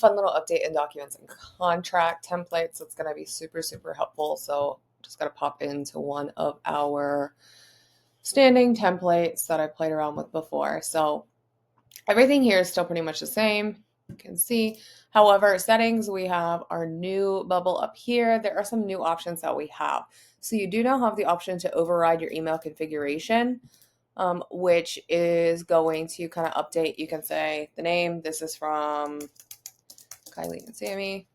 fun little update in documents and contract templates. It's going to be super, super helpful. So just got to pop into one of our standing templates that I played around with before. So everything here is still pretty much the same. You can see. However, settings, we have our new bubble up here. There are some new options that we have. So you do now have the option to override your email configuration, which is going to kind of update. You can say the name. This is from Kylie and Sammy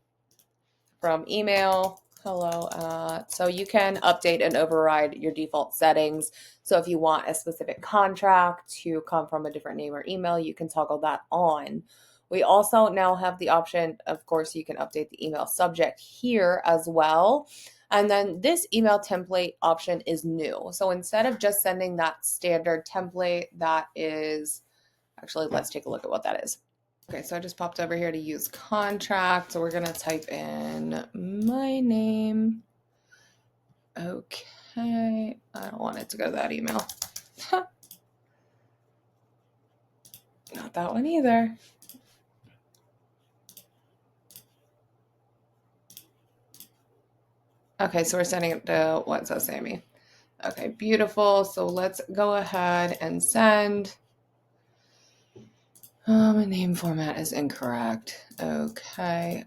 from email. Hello. So you can update and override your default settings. So if you want a specific contract to come from a different name or email, you can toggle that on. We also now have the option, of course, you can update the email subject here as well. And then this email template option is new. So instead of just sending that standard template that is, actually, let's take a look at what that is. Okay, so I just popped over here to use contract. So we're going to type in my name. Okay, I don't want it to go to that email. Not that one either. Okay, so we're sending it to what says Sammy. Okay, beautiful. So let's go ahead and send. My name format is incorrect. Okay.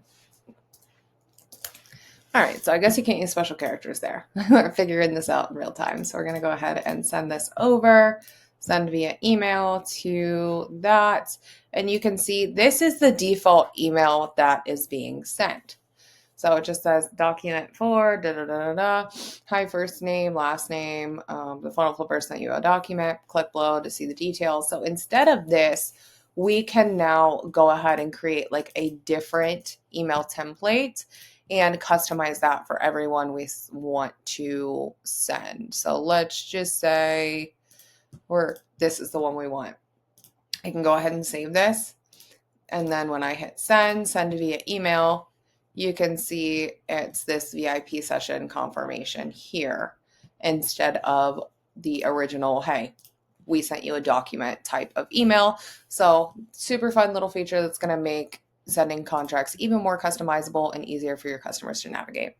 All right, so I guess you can't use special characters there. We're figuring this out in real time. So we're going to go ahead and send this over, send via email to that. And you can see this is the default email that is being sent. So it just says document for da da da da da. Hi, first name, last name. The funnel flipper sent you a document. Click below to see the details. So instead of this, we can now go ahead and create like a different email template and customize that for everyone we want to send. So let's just say this is the one we want. I can go ahead and save this. And then when I hit send via email, you can see it's this VIP session confirmation here instead of the original, hey, we sent you a document type of email. So super fun little feature that's going to make sending contracts even more customizable and easier for your customers to navigate.